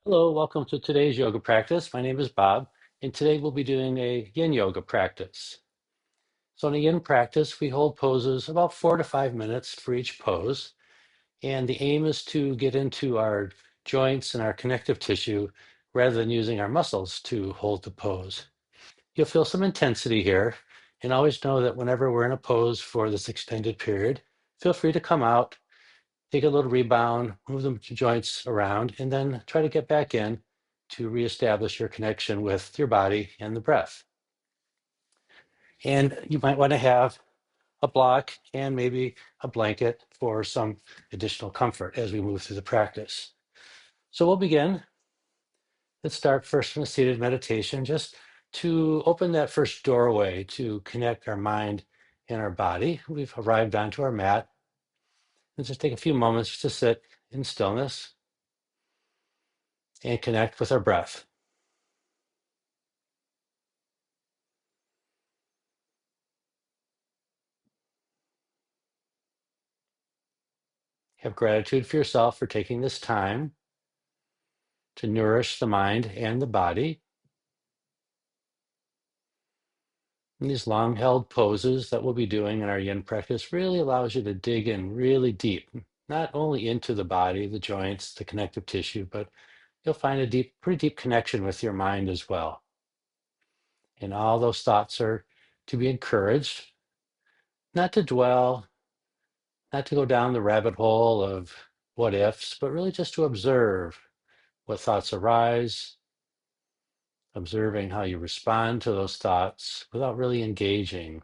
Hello, welcome to today's yoga practice. My name is Bob, and today we'll be doing a Yin Yoga practice. So in a Yin practice, we hold poses about 4 to 5 minutes for each pose, and the aim is to get into our joints and our connective tissue rather than using our muscles to hold the pose. You'll feel some intensity here, and always know that whenever we're in a pose for this extended period, feel free to come out, take a little rebound, move the joints around, and then try to get back in to reestablish your connection with your body and the breath. And you might want to have a block and maybe a blanket for some additional comfort as we move through the practice. So we'll begin. Let's start first in a seated meditation, just to open that first doorway to connect our mind and our body. We've arrived onto our mat. Let's just take a few moments to sit in stillness and connect with our breath. Have gratitude for yourself for taking this time to nourish the mind and the body. And these long held poses that we'll be doing in our yin practice really allows you to dig in really deep, not only into the body, the joints, the connective tissue, but you'll find a pretty deep connection with your mind as well. And all those thoughts are to be encouraged, not to dwell, not to go down the rabbit hole of what ifs, but really just to observe what thoughts arise, observing how you respond to those thoughts without really engaging.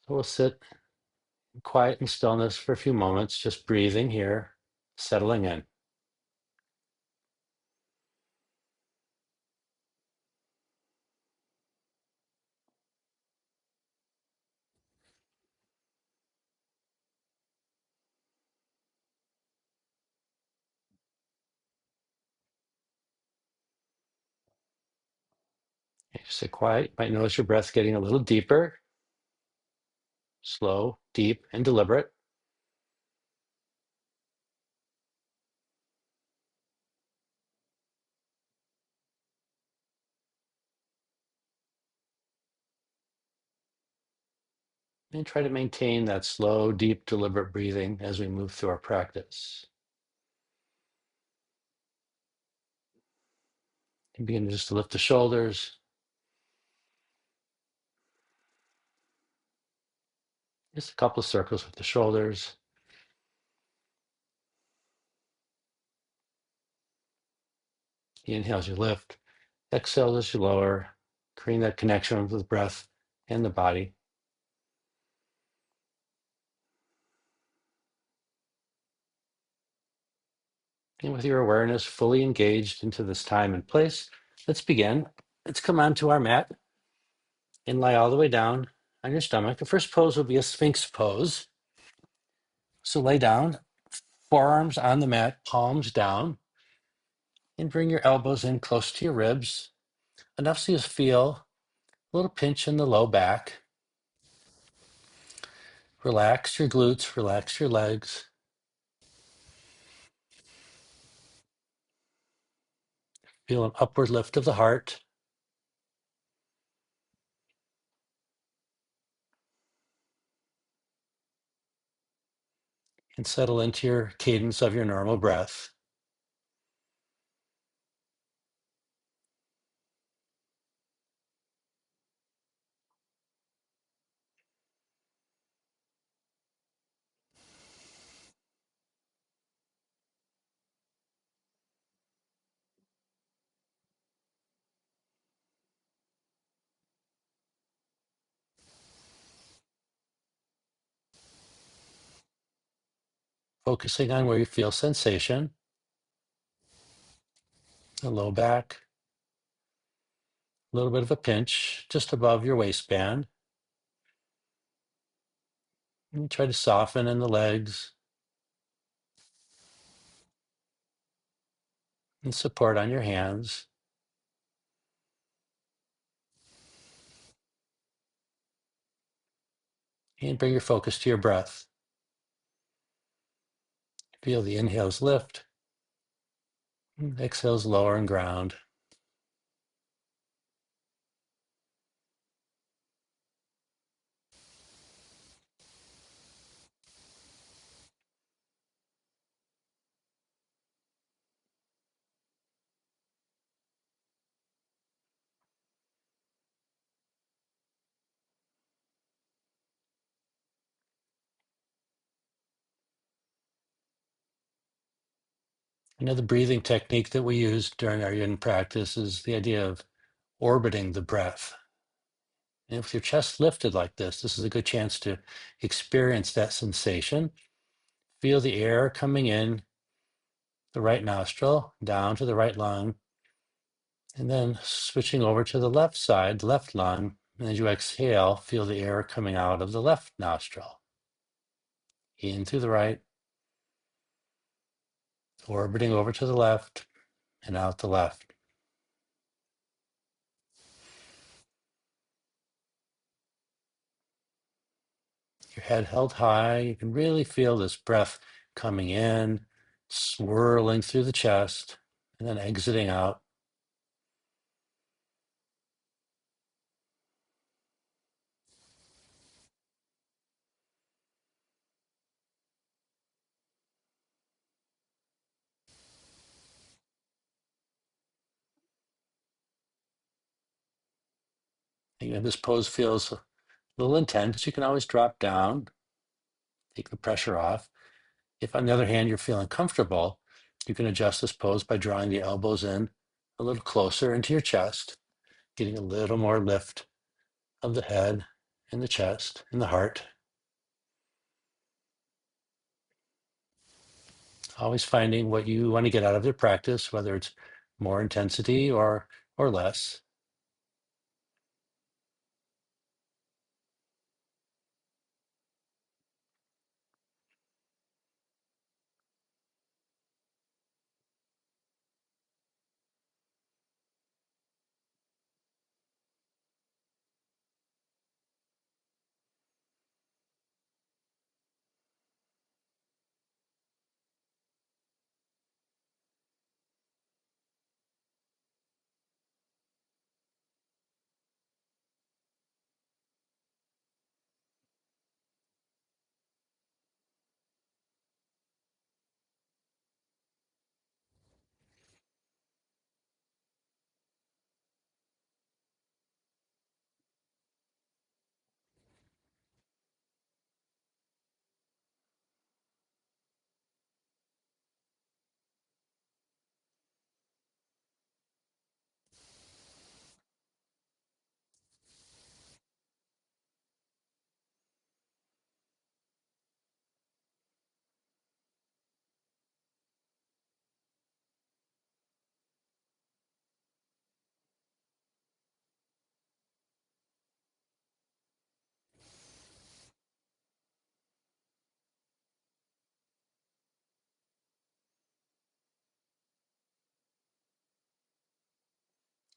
So we'll sit in quiet and stillness for a few moments, just breathing here, settling in. You sit quiet. You might notice your breath getting a little deeper, slow, deep, and deliberate. And try to maintain that slow, deep, deliberate breathing as we move through our practice. You begin just to lift the shoulders, just a couple of circles with the shoulders. Inhale as you lift, exhale as you lower, creating that connection with the breath and the body. And with your awareness fully engaged into this time and place, let's begin. Let's come onto our mat and lie all the way down on your stomach. The first pose will be a Sphinx pose. So lay down, forearms on the mat, palms down, and bring your elbows in close to your ribs, enough so you feel a little pinch in the low back. Relax your glutes, relax your legs. Feel an upward lift of the heart and settle into your cadence of your normal breath. Focusing on where you feel sensation, the low back, a little bit of a pinch just above your waistband. And try to soften in the legs and support on your hands. And bring your focus to your breath. Feel the inhales lift, exhales lower and ground. Another breathing technique that we use during our yin practice is the idea of orbiting the breath. And if your chest lifted like this is a good chance to experience that sensation. Feel the air coming in the right nostril, down to the right lung, and then switching over to the left side, left lung. And as you exhale, feel the air coming out of the left nostril, in through the right, orbiting over to the left, and out the left. Your head held high. You can really feel this breath coming in, swirling through the chest, and then exiting out. Again, this pose feels a little intense. You can always drop down, take the pressure off. If, on the other hand, you're feeling comfortable, you can adjust this pose by drawing the elbows in a little closer into your chest, getting a little more lift of the head and the chest and the heart. Always finding what you want to get out of your practice, whether it's more intensity or less.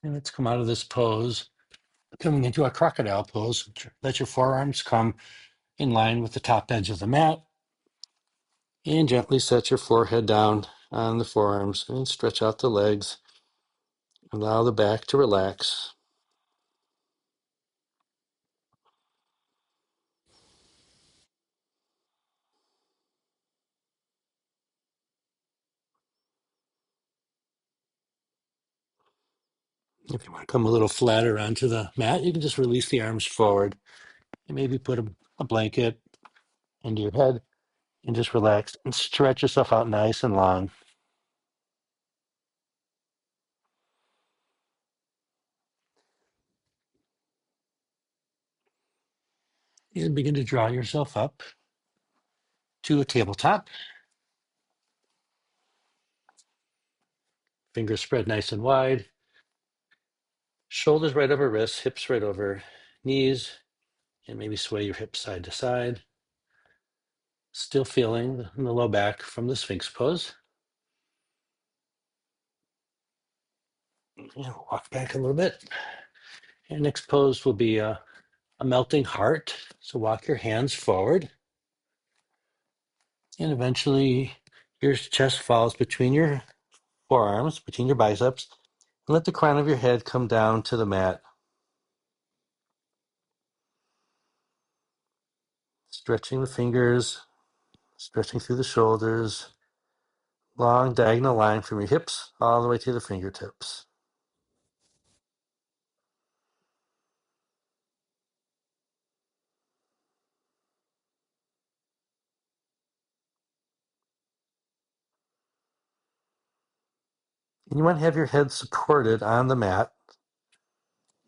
And let's come out of this pose, coming into a crocodile pose. Let your forearms come in line with the top edge of the mat, and gently set your forehead down on the forearms and stretch out the legs. Allow the back to relax. If you want to come a little flatter onto the mat, you can just release the arms forward and maybe put a blanket under your head and just relax and stretch yourself out nice and long. And begin to draw yourself up to a tabletop. Fingers spread nice and wide. Shoulders right over wrists, hips right over knees, and maybe sway your hips side to side. Still feeling the low back from the Sphinx pose. Walk back a little bit. And next pose will be a melting heart. So walk your hands forward. And eventually Your chest falls between your forearms, between your biceps, and let the crown of your head come down to the mat. Stretching the fingers, stretching through the shoulders, long diagonal line from your hips all the way to the fingertips. And you want to have your head supported on the mat.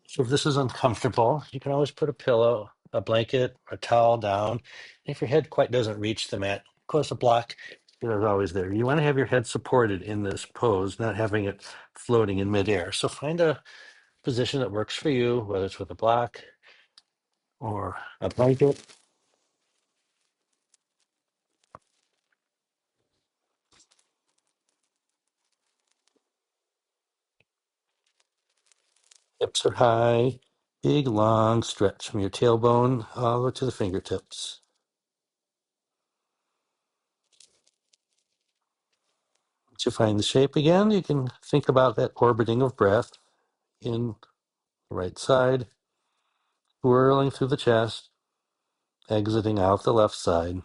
So if this is uncomfortable, you can always put a pillow, a blanket, or a towel down. And if your head quite doesn't reach the mat, of course, a block is always there. You want to have your head supported in this pose, not having it floating in midair. So find a position that works for you, whether it's with a block or a blanket. Hips are high, big long stretch from your tailbone all the way to the fingertips. Once you find the shape again, you can think about that orbiting of breath in the right side, swirling through the chest, exiting out the left side.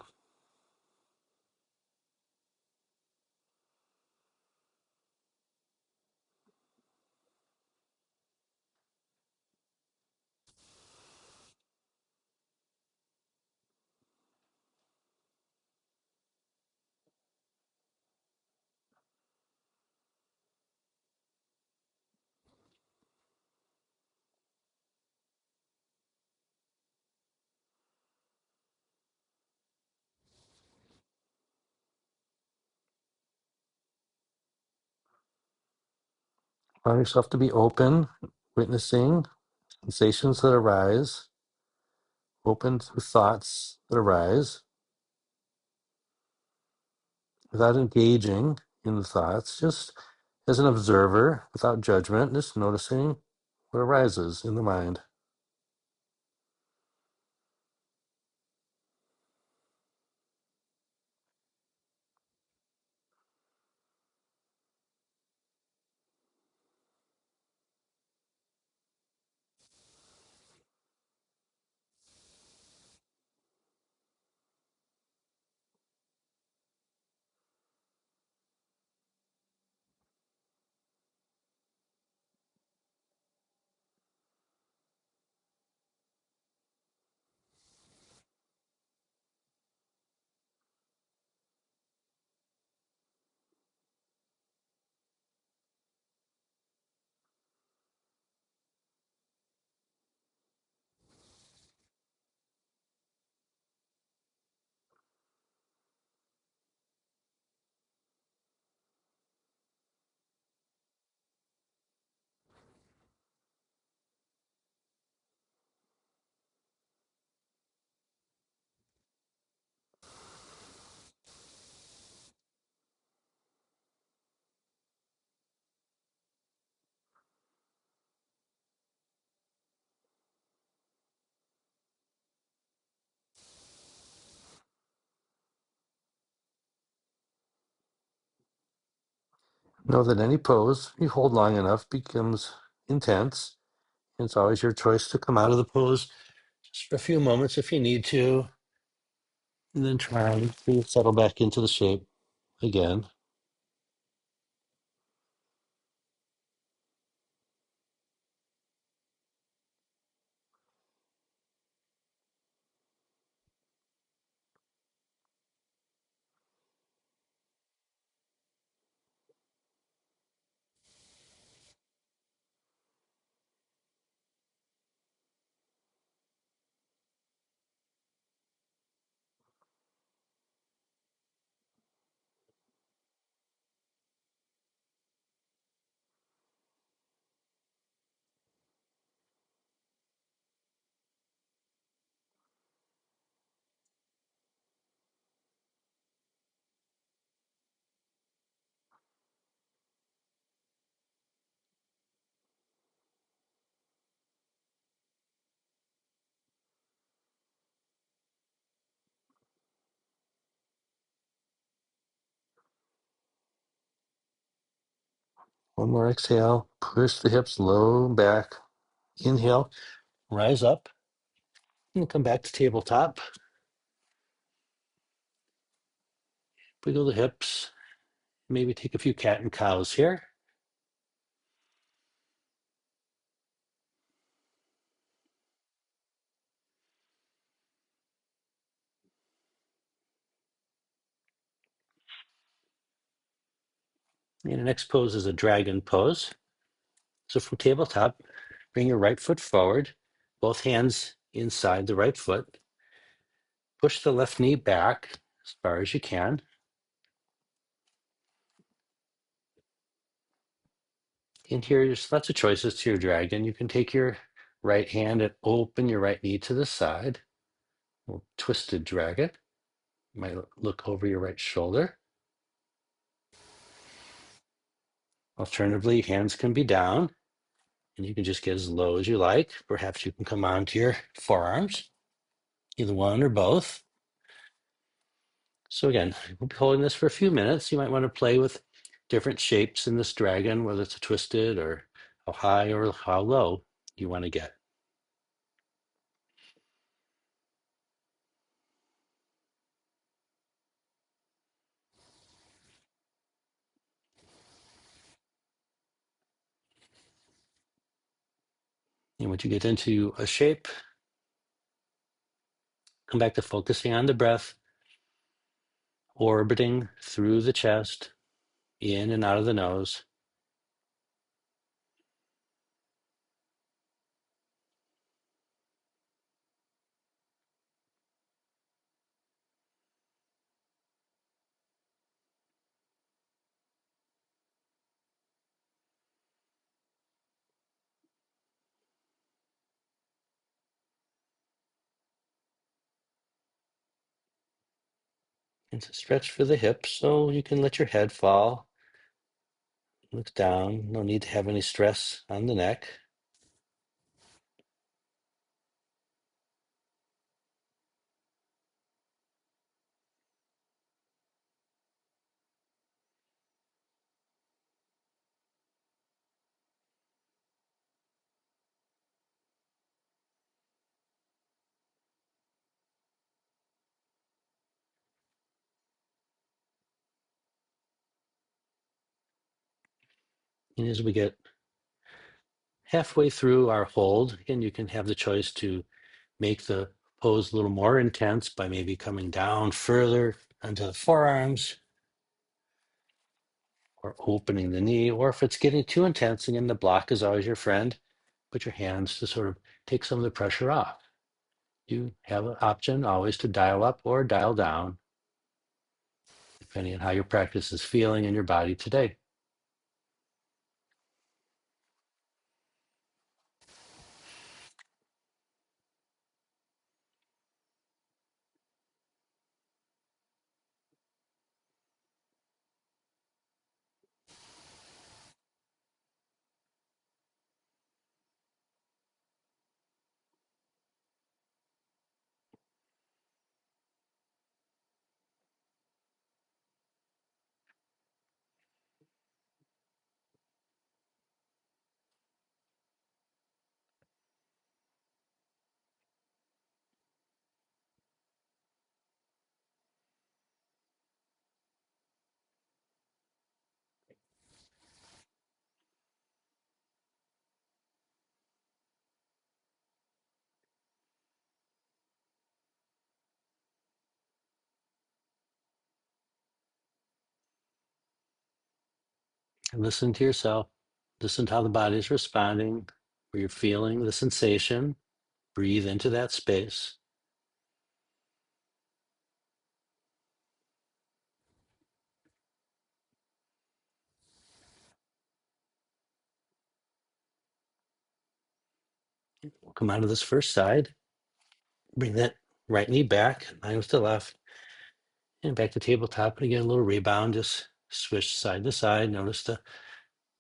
Allow yourself to be open, witnessing sensations that arise, open to thoughts that arise, without engaging in the thoughts, just as an observer, without judgment, just noticing what arises in the mind. Know that any pose you hold long enough becomes intense. It's always your choice to come out of the pose just for a few moments if you need to, and then try to settle back into the shape again. One more exhale. Push the hips low back. Inhale, rise up, and come back to tabletop. Wiggle the hips. Maybe take a few cat and cows here. And the next pose is a dragon pose. So from tabletop, bring your right foot forward, both hands inside the right foot. Push the left knee back as far as you can. And here, there's lots of choices to your dragon. You can take your right hand and open your right knee to the side. Twisted dragon. You might look over your right shoulder. Alternatively, hands can be down, and you can just get as low as you like. Perhaps you can come onto your forearms, either one or both. So again, we'll be holding this for a few minutes. You might want to play with different shapes in this dragon, whether it's a twisted or how high or how low you want to get. And once you get into a shape, come back to focusing on the breath, orbiting through the chest, in and out of the nose. It's a stretch for the hips, so you can let your head fall. Look down. No need to have any stress on the neck. And as we get halfway through our hold, again, you can have the choice to make the pose a little more intense by maybe coming down further onto the forearms or opening the knee. Or if it's getting too intense, again, the block is always your friend. Put your hands to sort of take some of the pressure off. You have an option always to dial up or dial down, depending on how your practice is feeling in your body today. And listen to yourself. Listen to how the body is responding, where you're feeling the sensation. Breathe into that space. We'll come out of this first side. Bring that right knee back, line with the left, and back to tabletop. And again, a little rebound. Just switch side to side. Notice the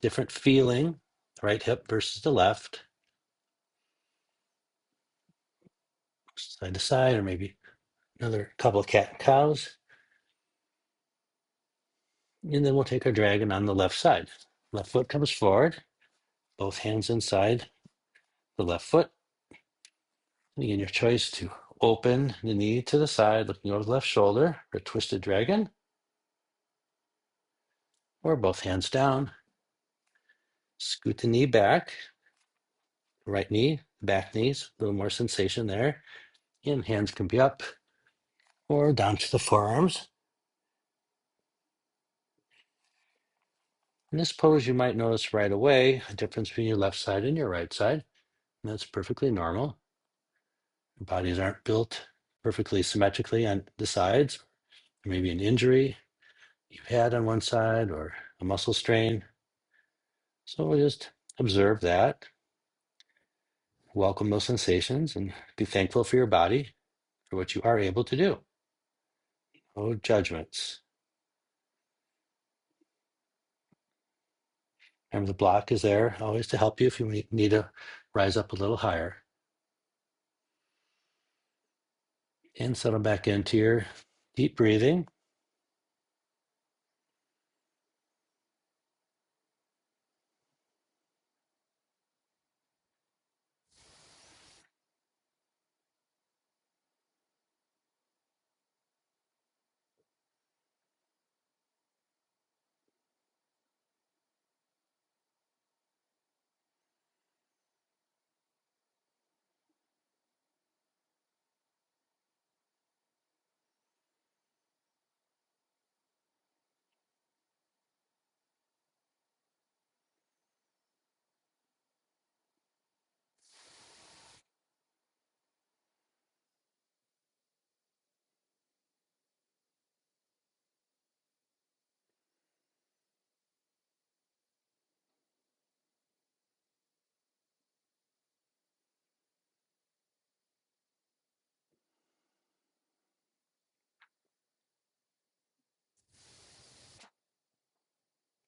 different feeling, right hip versus the left, side to side, or maybe another couple of cat and cows. And then we'll take our dragon on the left side. Left foot comes forward, both hands inside the left foot. And again, your choice to open the knee to the side, looking over the left shoulder for a twisted dragon, or both hands down. Scoot the knee back, right knee, back knees, a little more sensation there. And hands can be up or down to the forearms. In this pose, you might notice right away a difference between your left side and your right side. And that's perfectly normal. Our bodies aren't built perfectly symmetrically on the sides. There may be an injury you've had on one side or a muscle strain. So we'll just observe that, welcome those sensations, and be thankful for your body for what you are able to do. No judgments. Remember, the block is there always to help you if you need to rise up a little higher. And settle back into your deep breathing.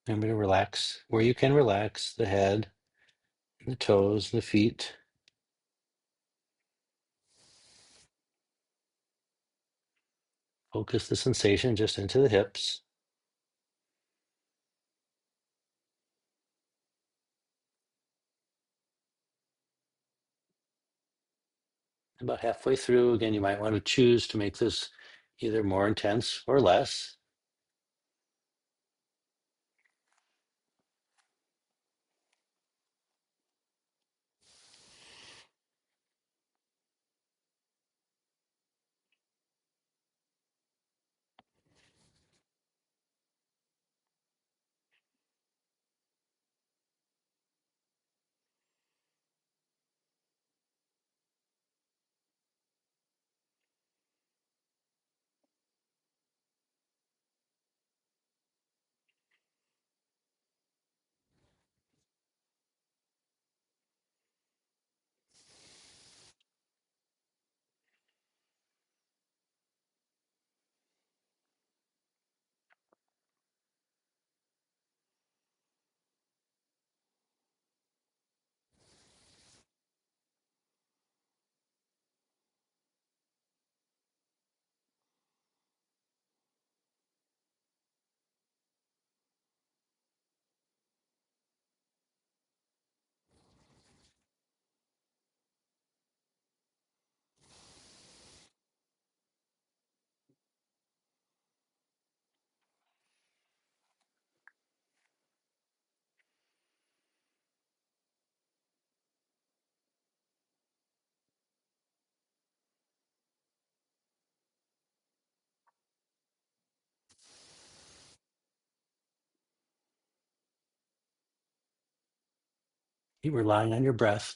Remember to relax where you can relax the head, the toes, the feet. Focus the sensation just into the hips. About halfway through, again, you might want to choose to make this either more intense or less. Keep relying on your breath.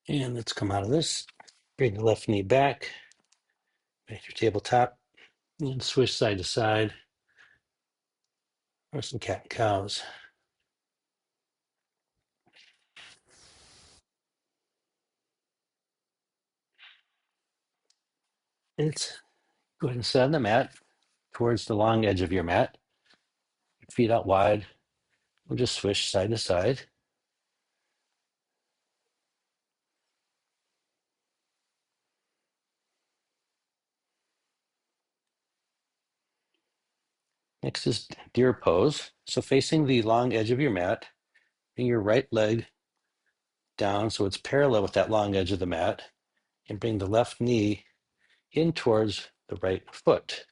And let's come out of this. Bring the left knee back to your tabletop and switch side to side. or some cat and cows. It's Go ahead and sit on the mat towards the long edge of your mat. Feet out wide. We'll just swish side to side. Next is deer pose. So facing the long edge of your mat, bring your right leg down so it's parallel with that long edge of the mat, and bring the left knee in towards the right foot.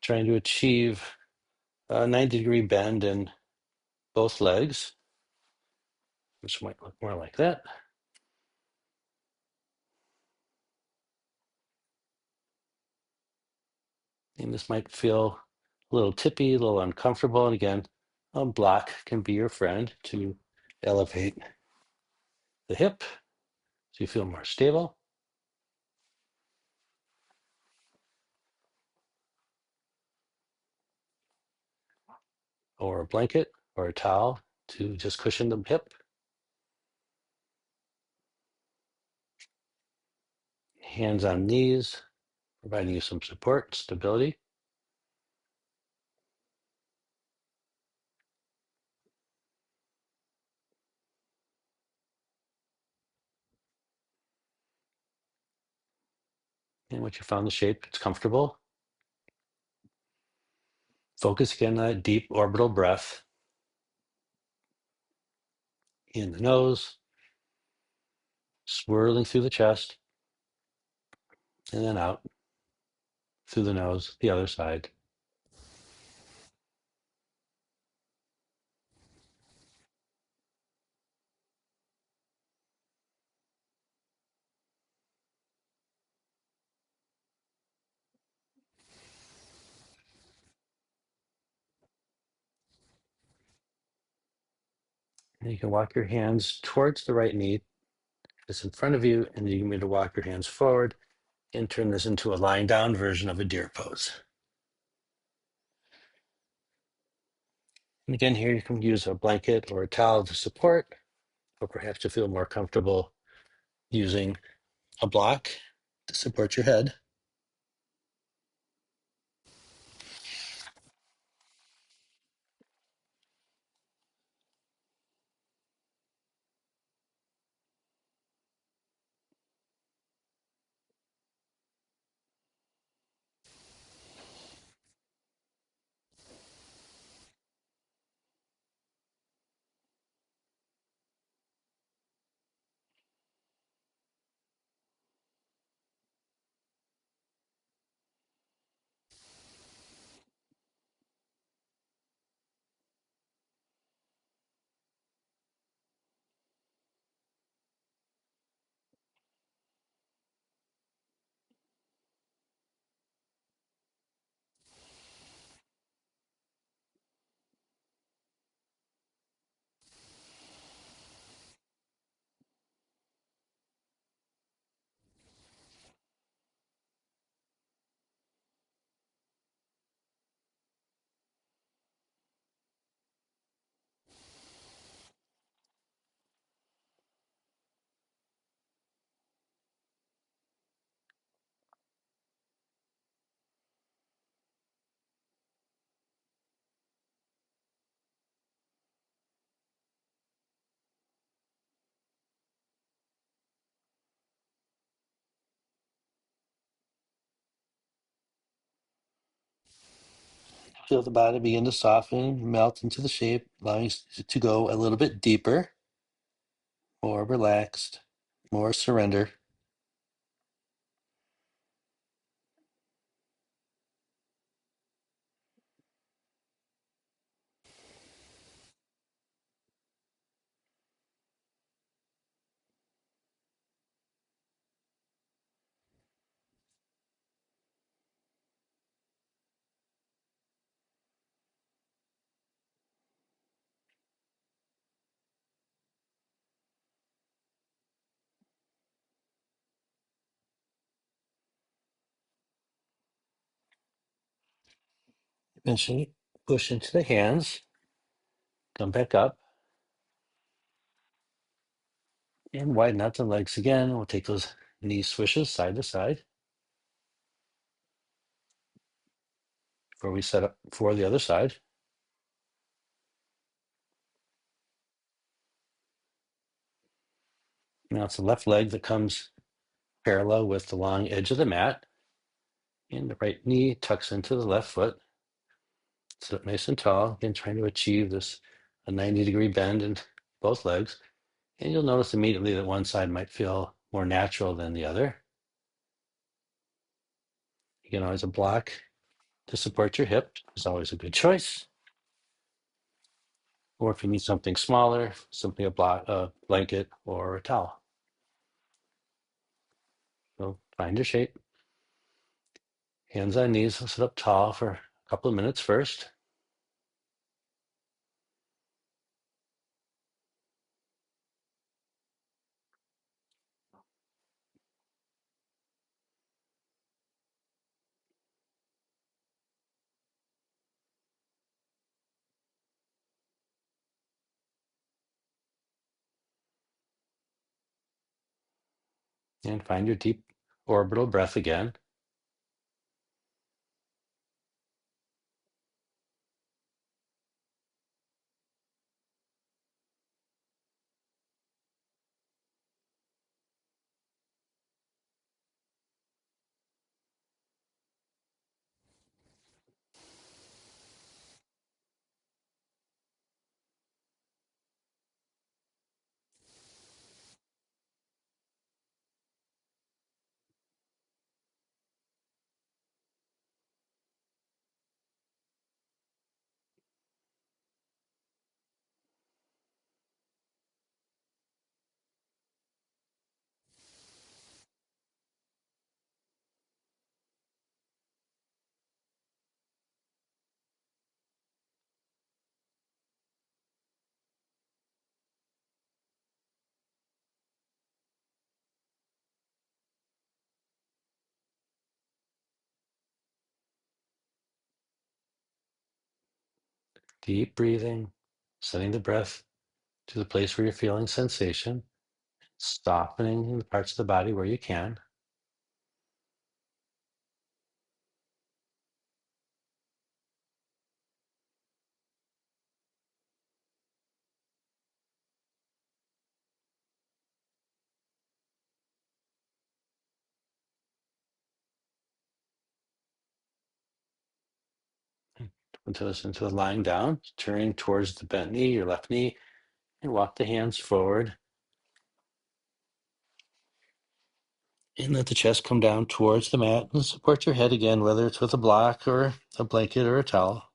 Trying to achieve a 90-degree bend in both legs, which might look more like that. And this might feel a little tippy, a little uncomfortable. And again, a block can be your friend to elevate the hip so you feel more stable. Or a blanket or a towel to just cushion the hip. Hands on knees, providing you some support, stability. And once you found the shape, it's comfortable. Focus again on that deep orbital breath in the nose, swirling through the chest, and then out through the nose, the other side. And you can walk your hands towards the right knee that's in front of you, and you can begin to walk your hands forward and turn this into a lying down version of a deer pose. And again, here you can use a blanket or a towel to support, or perhaps to feel more comfortable using a block to support your head. Feel the body begin to soften, melt into the shape, allowing you to go a little bit deeper, more relaxed, more surrender. Eventually push into the hands, come back up, and widen out the legs again. We'll take those knee swishes side to side before we set up for the other side. Now it's the left leg that comes parallel with the long edge of the mat, and the right knee tucks into the left foot. Sit up nice and tall, again trying to achieve this a 90-degree bend in both legs. And you'll notice immediately that one side might feel more natural than the other. You can always a block to support your hip is always a good choice. Or if you need something smaller, simply a blanket or a towel. So find your shape. Hands on knees, sit up tall for a couple of minutes first. And find your deep orbital breath again. Deep breathing, sending the breath to the place where you're feeling sensation, softening the parts of the body where you can. Into the lying down, turning towards the bent knee, your left knee, and walk the hands forward. And let the chest come down towards the mat and support your head again, whether it's with a block or a blanket or a towel.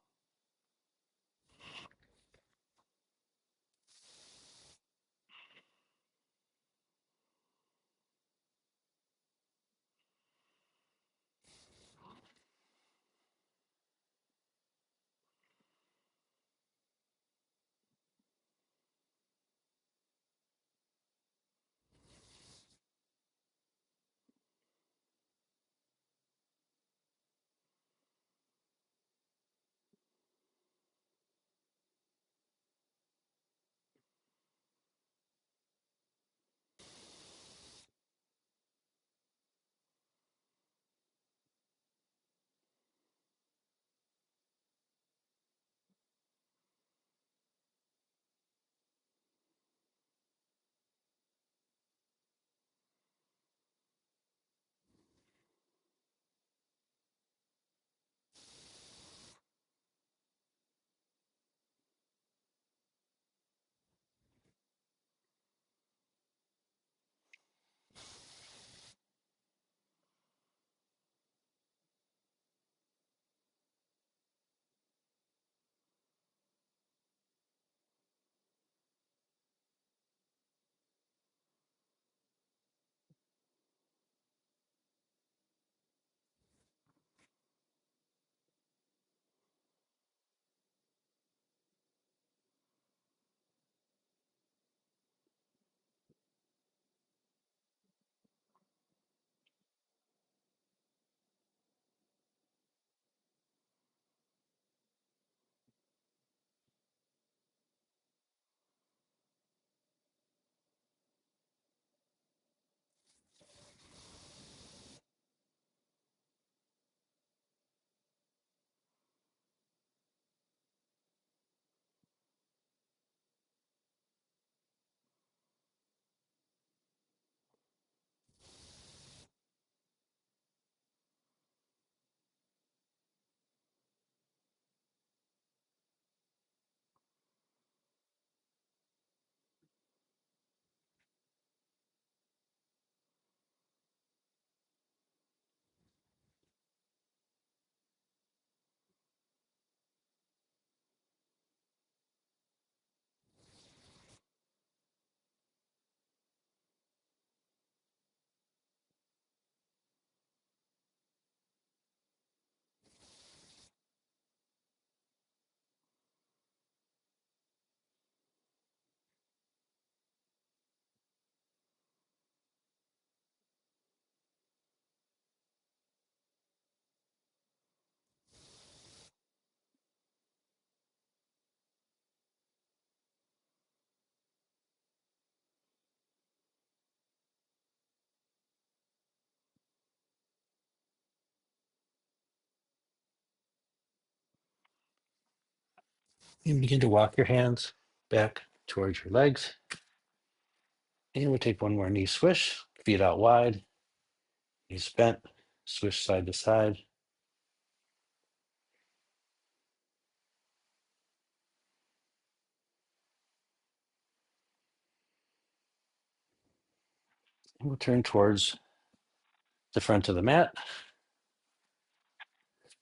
And begin to walk your hands back towards your legs. And we'll take one more knee swish, feet out wide, knees bent, swish side to side. And we'll turn towards the front of the mat.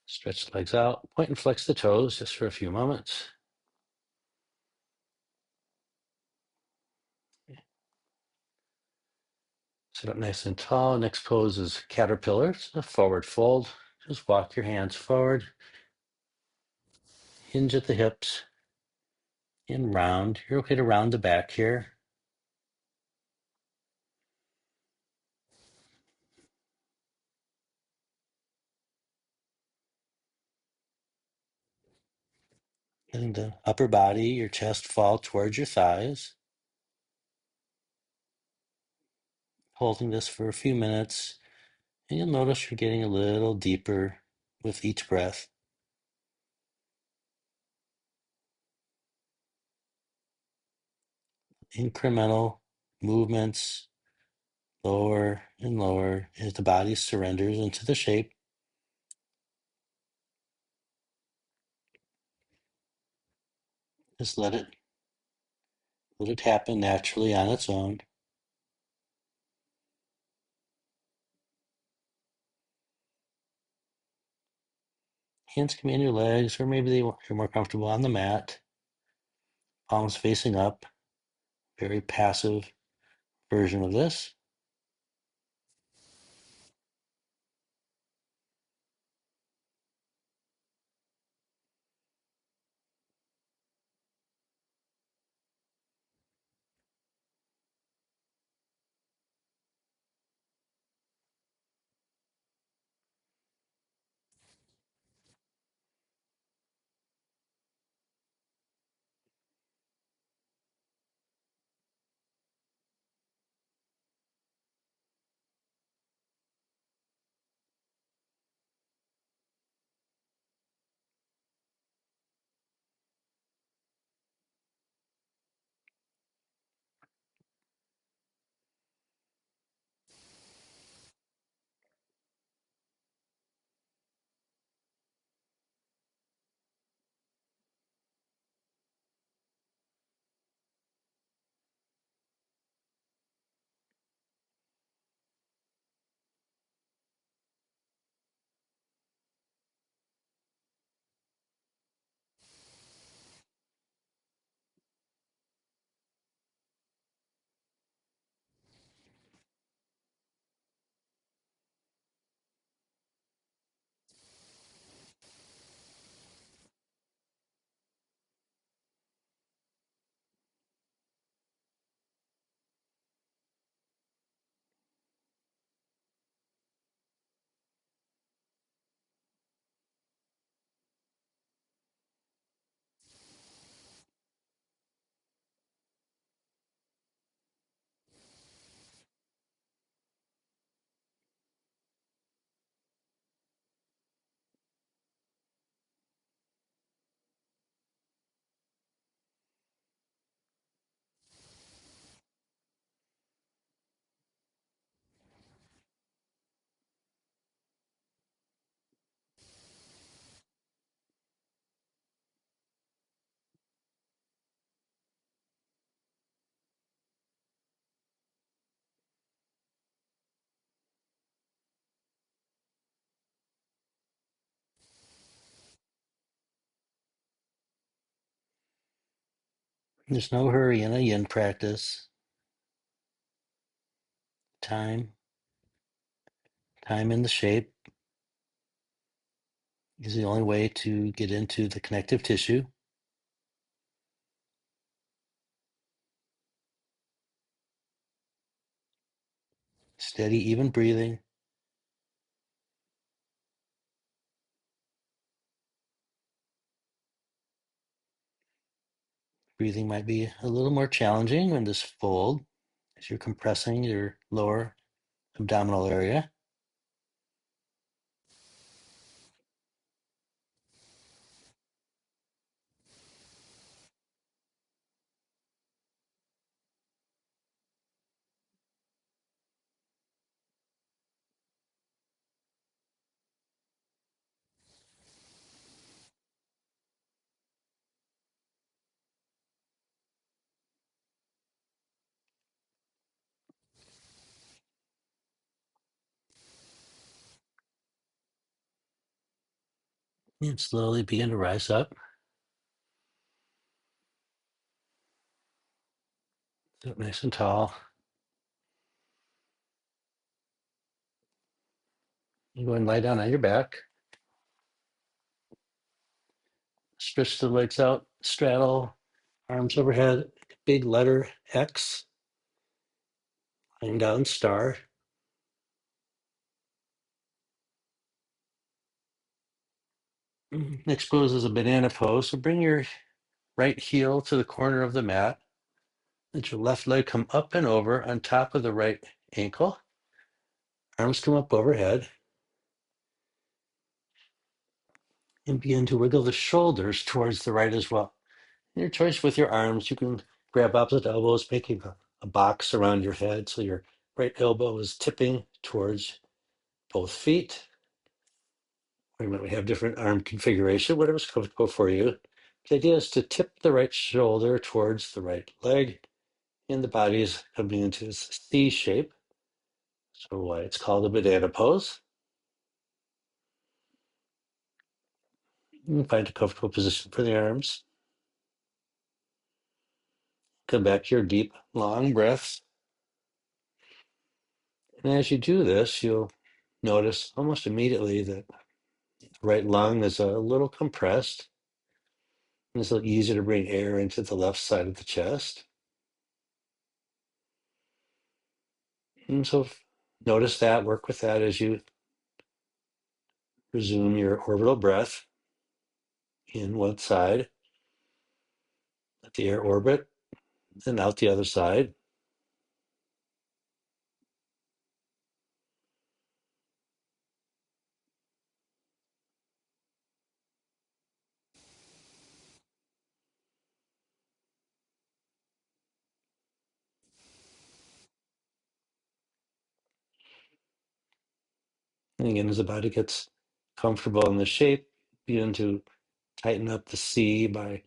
Stretch the legs out, point and flex the toes just for a few moments. Sit up nice and tall. Next pose is caterpillar, so forward fold. Just walk your hands forward, hinge at the hips, and round. You're okay to round the back here. Letting the upper body, your chest fall towards your thighs. Holding this for a few minutes, and you'll notice you're getting a little deeper with each breath. Incremental movements, lower and lower, as the body surrenders into the shape. Just let it happen naturally on its own. Hands can be on your legs, or maybe you're more comfortable on the mat. Palms facing up. Very passive version of this. There's no hurry in a yin practice. Time, time in the shape is the only way to get into the connective tissue. Steady, even breathing. Breathing might be a little more challenging in this fold as you're compressing your lower abdominal area. And slowly begin to rise up. Sit nice and tall. You go and lie down on your back. Stretch the legs out, straddle, arms overhead, big letter X, lying down star. Next pose is a banana pose. So bring your right heel to the corner of the mat. Let your left leg come up and over on top of the right ankle. Arms come up overhead. And begin to wiggle the shoulders towards the right as well. Your choice with your arms, you can grab opposite elbows, making a box around your head so your right elbow is tipping towards both feet. Or you might have different arm configuration, whatever's comfortable for you. The idea is to tip the right shoulder towards the right leg, and the body is coming into this C shape. So it's called a banana pose. You can find a comfortable position for the arms. Come back to your deep, long breaths. And as you do this, you'll notice almost immediately that the right lung is a little compressed. And it's a little easier to bring air into the left side of the chest. And so notice that, work with that as you resume your orbital breath in one side. Let the air orbit, and out the other side. And again, as the body gets comfortable in the shape, begin to tighten up the C by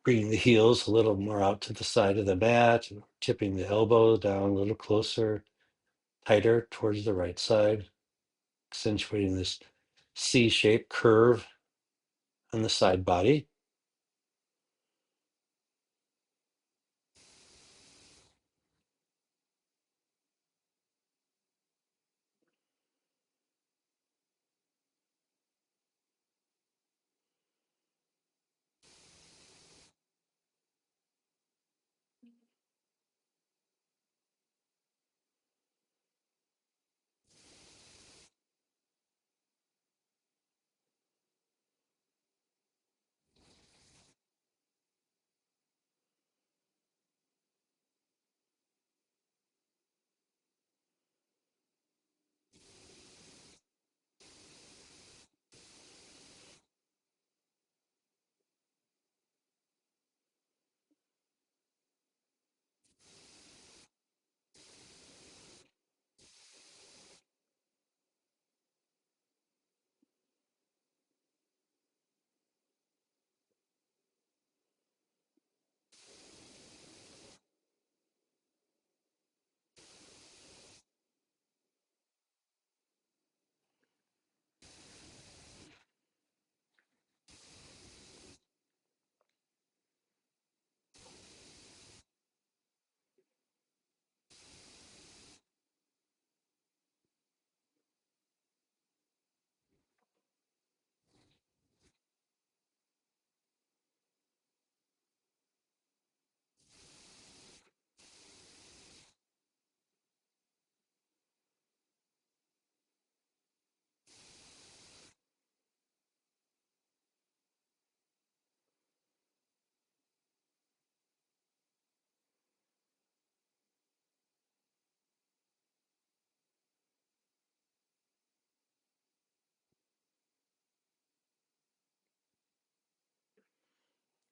bringing the heels a little more out to the side of the mat, and tipping the elbow down a little closer, tighter towards the right side, accentuating this C-shaped curve on the side body.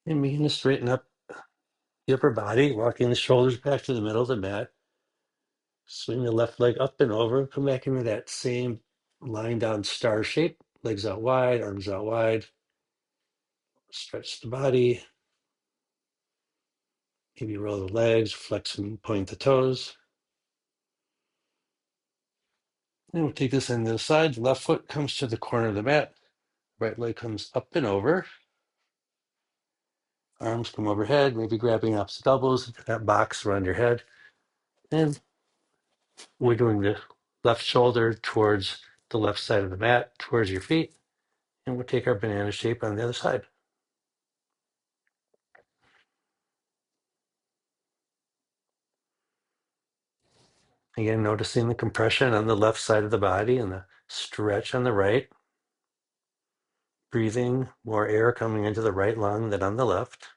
And begin to straighten up the upper body, walking the shoulders back to the middle of the mat. Swing the left leg up and over, come back into that same lying down star shape, legs out wide, arms out wide. Stretch the body, maybe roll the legs, flex and point the toes. And we'll take this into the side. The left foot comes to the corner of the mat. Right leg comes up and over. Arms come overhead, maybe grabbing opposite elbows, that box around your head. And we're doing the left shoulder towards the left side of the mat, towards your feet. And we'll take our banana shape on the other side. Again, noticing the compression on the left side of the body and the stretch on the right. Breathing, more air coming into the right lung than on the left.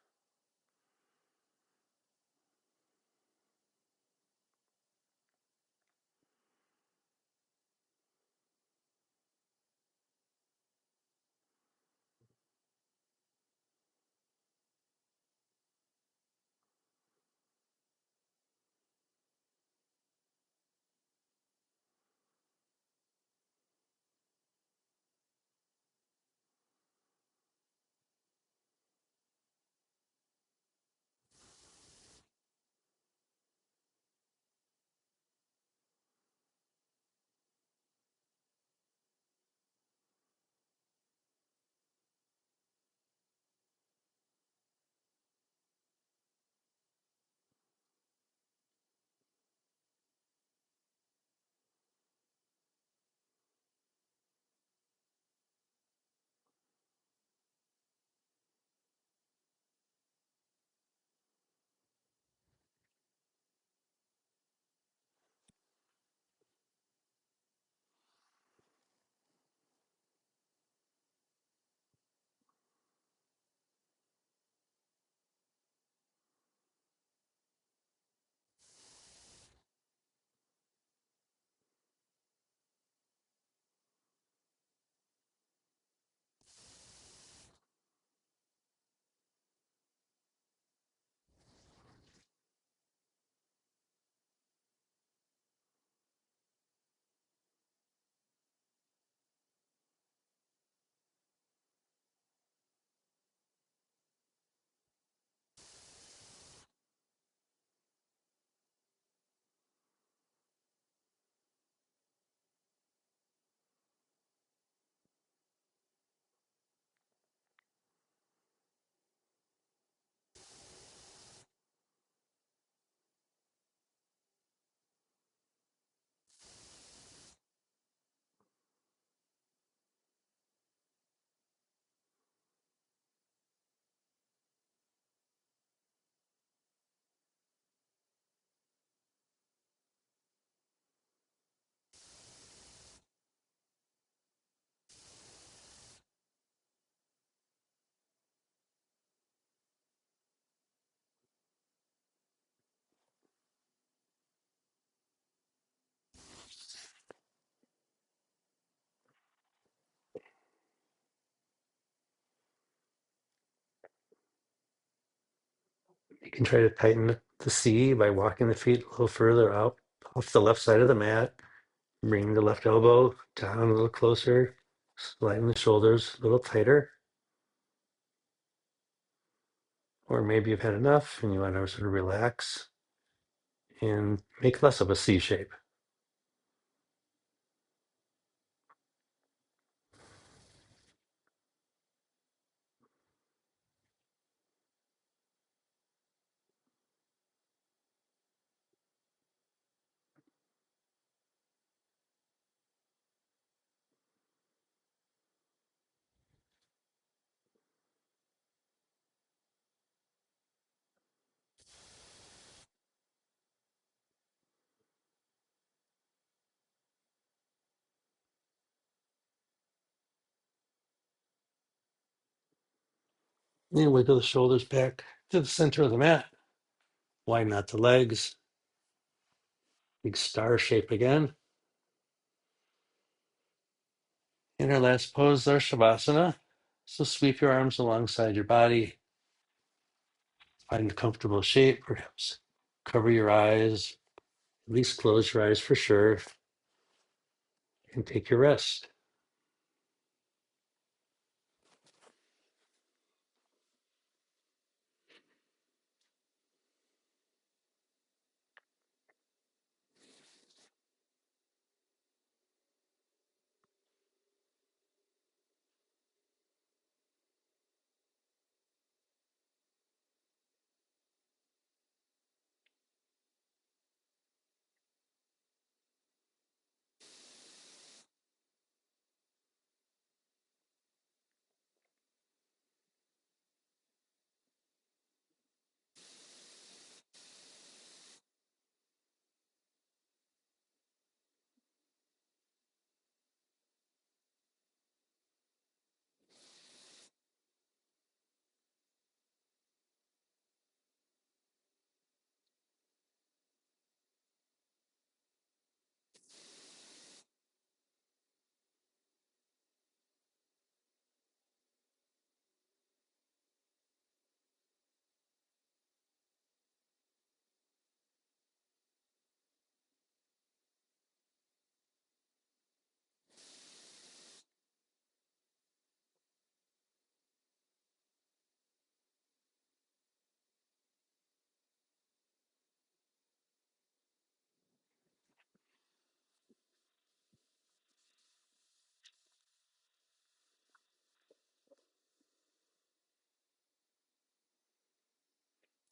You can try to tighten the C by walking the feet a little further out off the left side of the mat. Bring the left elbow down a little closer, sliding the shoulders a little tighter. Or maybe you've had enough and you want to sort of relax and make less of a C shape. And wiggle the shoulders back to the center of the mat. Widen out the legs. Big star shape again. In our last pose, our Shavasana. So sweep your arms alongside your body. Find a comfortable shape, perhaps cover your eyes, at least close your eyes for sure, and take your rest.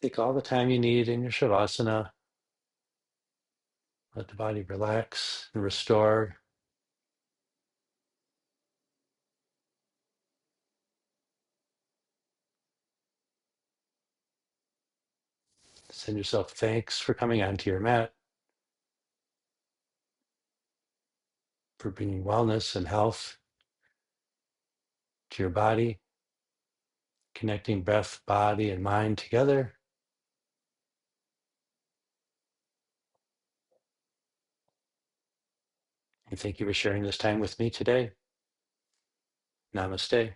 Take all the time you need in your Shavasana. Let the body relax and restore. Send yourself thanks for coming onto your mat, for bringing wellness and health to your body, connecting breath, body, and mind together. And thank you for sharing this time with me today. Namaste.